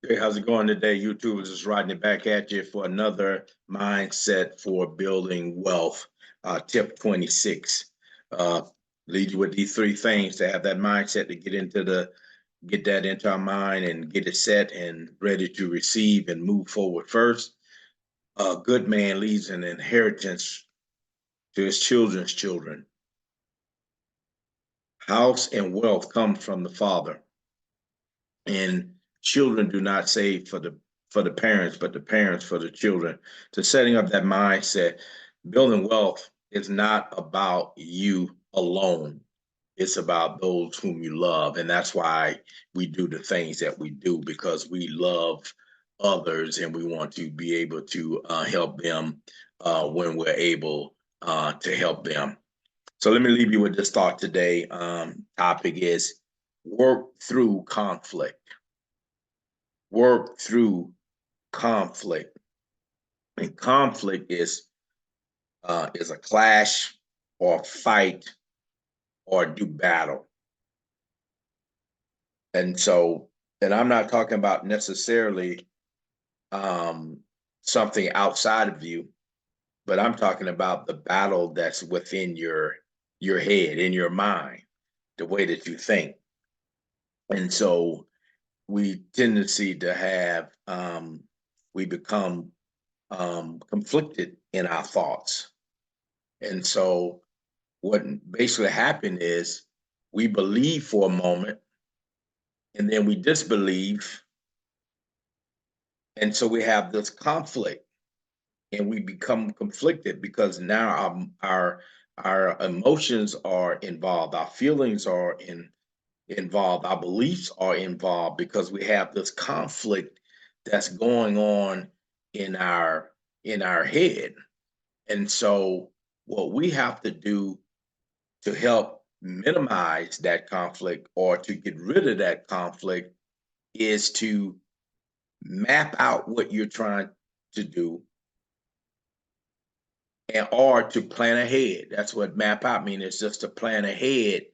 Hey, how's it going today? YouTube is just riding it back at you for another mindset for building wealth. Tip 26. Uh, Lead you with these three things to have that mindset to get that into our mind and get it set and ready to receive and move forward. First, a good man leaves an inheritance to his children's children. House and wealth come from the father, and children do not save for the parents, but the parents for the children. To setting up that mindset, building wealth is not about you alone. It's about those whom you love. And that's why we do the things that we do, because we love others and we want to be able to help them when we're able to help them. So let me leave you with this thought today. Topic is work through conflict. Work through conflict. And conflict is a clash or fight or do battle. And so, and I'm not talking about necessarily um, something outside of you, but I'm talking about the battle that's within your head, in your mind, the way that you think. And so we tendency to have we become conflicted in our thoughts. And so what basically happened is we believe for a moment and then we disbelieve. And so we have this conflict and we become conflicted because now our emotions are involved, our feelings are involved, our beliefs are involved because we have this conflict that's going on in our head. And so what we have to do to help minimize that conflict or to get rid of that conflict is to map out what you're trying to do and or to plan ahead. That's what map out means. It's just to plan ahead.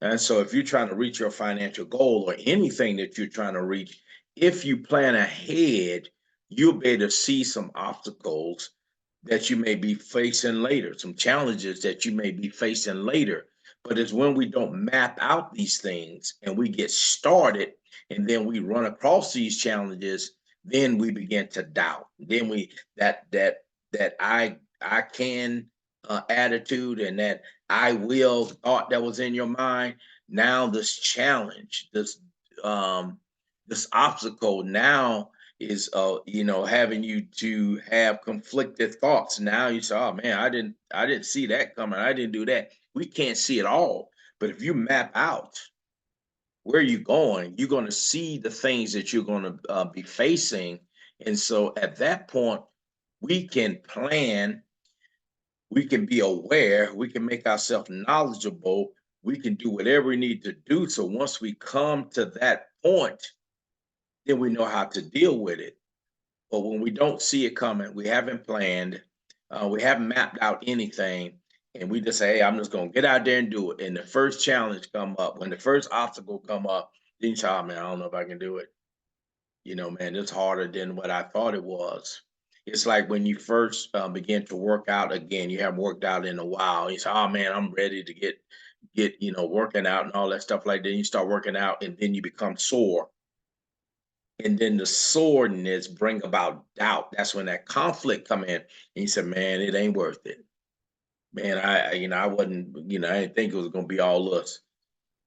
And so if you're trying to reach your financial goal or anything that you're trying to reach, if you plan ahead, you'll be able to see some obstacles that you may be facing later, some challenges that you may be facing later. But it's when we don't map out these things and we get started and then we run across these challenges, then we begin to doubt. Then we that I can attitude and that I will thought that was in your mind. Now this challenge, um, this obstacle now is having you to have conflicted thoughts. Now you say, oh man, I didn't see that coming. I didn't do that. We can't see it all. But if you map out where you're going, you're going to see the things that you're going to be facing. And so at that point, we can plan, we can be aware, we can make ourselves knowledgeable, we can do whatever we need to do. So once we come to that point, then we know how to deal with it. But when we don't see it coming, we haven't planned, we haven't mapped out anything, and we just say, "Hey, I'm just gonna get out there and do it." And the first challenge come up, when the first obstacle come up, then you say, "Oh man, I don't know if I can do it." Man, it's harder than what I thought it was. It's like when you first begin to work out again, you haven't worked out in a while. You say, "Oh man, I'm ready to get working out and all that stuff like that." You start working out, and then you become sore, and then the soreness bring about doubt. That's when that conflict come in, and you say, "Man, it ain't worth it." Man, I wasn't, I didn't think it was gonna be all us.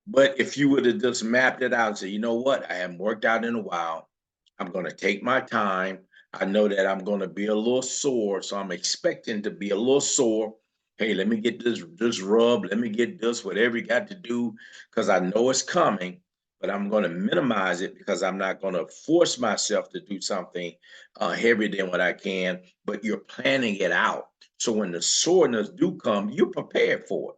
But if you would have just mapped it out and say, "You know what? I haven't worked out in a while. I'm gonna take my time. I know that I'm gonna be a little sore, so I'm expecting to be a little sore. Hey, let me get this rub. Let me get this, whatever you got to do, because I know it's coming. But I'm going to minimize it because I'm not going to force myself to do something heavier than what I can. But you're planning it out, so when the soreness do come, you're prepared for it.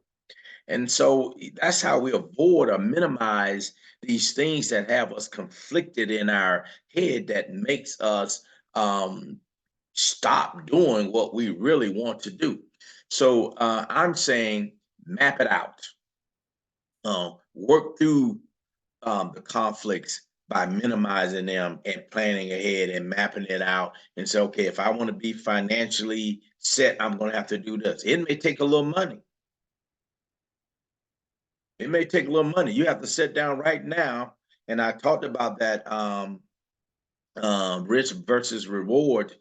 And so that's how we avoid or minimize these things that have us conflicted in our head that makes us um, stop doing what we really want to do. So I'm saying map it out, work through the conflicts, by minimizing them and planning ahead and mapping it out and say, okay, if I want to be financially set, I'm going to have to do this. It may take a little money. It may take a little money. You have to sit down right now. And I talked about that risk versus reward,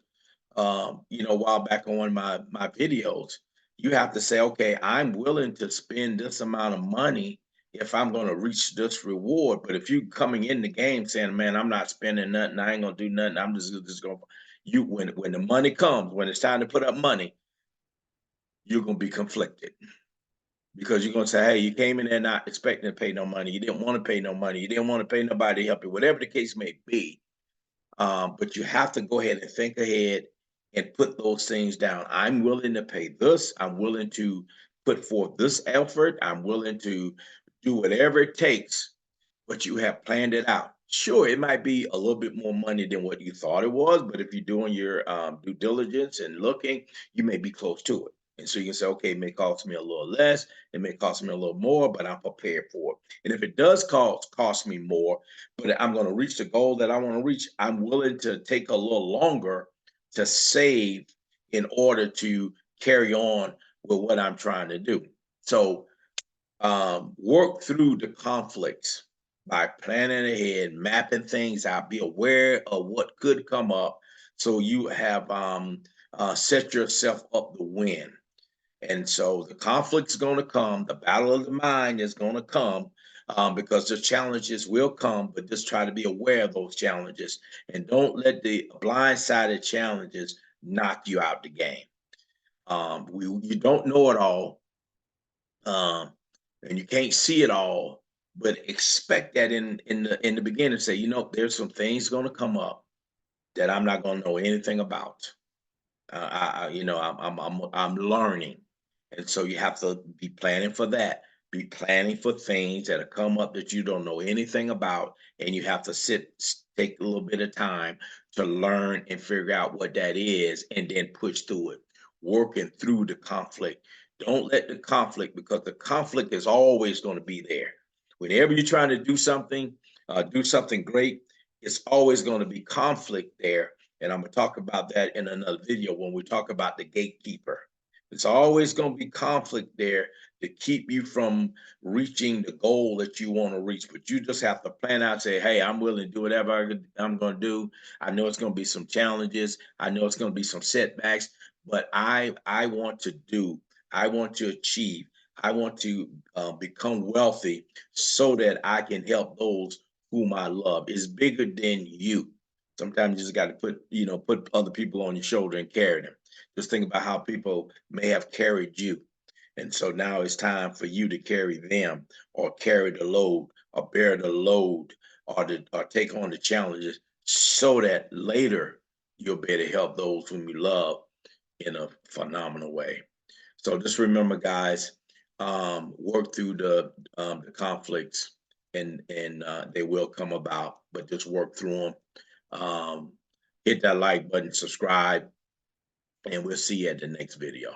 a while back on one of my videos. You have to say, okay, I'm willing to spend this amount of money if I'm going to reach this reward. But if you coming in the game saying, man, I'm not spending nothing, I ain't gonna do nothing, I'm just gonna when the money comes, when it's time to put up money, you're gonna be conflicted. Because you're gonna say, hey, you came in there not expecting to pay no money, you didn't want to pay no money, you didn't want to pay nobody to help you, whatever the case may be. But you have to go ahead and think ahead and put those things down. I'm willing to pay this. I'm willing to put forth this effort. I'm willing to do whatever it takes, but you have planned it out. Sure, it might be a little bit more money than what you thought it was, but if you're doing your due diligence and looking, you may be close to it. And so you can say, okay, it may cost me a little less, it may cost me a little more, but I'm prepared for it. And if it does cost me more, but I'm going to reach the goal that I want to reach, I'm willing to take a little longer to save in order to carry on with what I'm trying to do. So work through the conflicts by planning ahead, mapping things out, be aware of what could come up so you have set yourself up to win. And so the conflict's going to come, the battle of the mind is going to come because the challenges will come, but just try to be aware of those challenges and don't let the blindsided challenges knock you out the game. You don't know it all, and you can't see it all, but expect that in the beginning. Say, there's some things going to come up that I'm not going to know anything about. I'm learning, and so you have to be planning for that. Be planning for things that have come up that you don't know anything about, and you have to take a little bit of time to learn and figure out what that is, and then push through it, working through the conflict. Don't let the conflict, because the conflict is always going to be there. Whenever you're trying to do something great, it's always going to be conflict there, and I'm going to talk about that in another video when we talk about the gatekeeper. It's always going to be conflict there to keep you from reaching the goal that you want to reach. But you just have to plan out, say, hey, I'm willing to do whatever I'm going to do. I know it's going to be some challenges. I know it's going to be some setbacks, but I want to do, I want to achieve, I want to become wealthy so that I can help those whom I love. It's bigger than you. Sometimes you just got to put other people on your shoulder and carry them. Just think about how people may have carried you. And so now it's time for you to carry them, or carry the load, or bear the load, or take on the challenges, so that later you'll be able to help those whom you love in a phenomenal way. So just remember, guys, work through the conflicts, and they will come about, but just work through them. Hit that like button, subscribe, and we'll see you at the next video.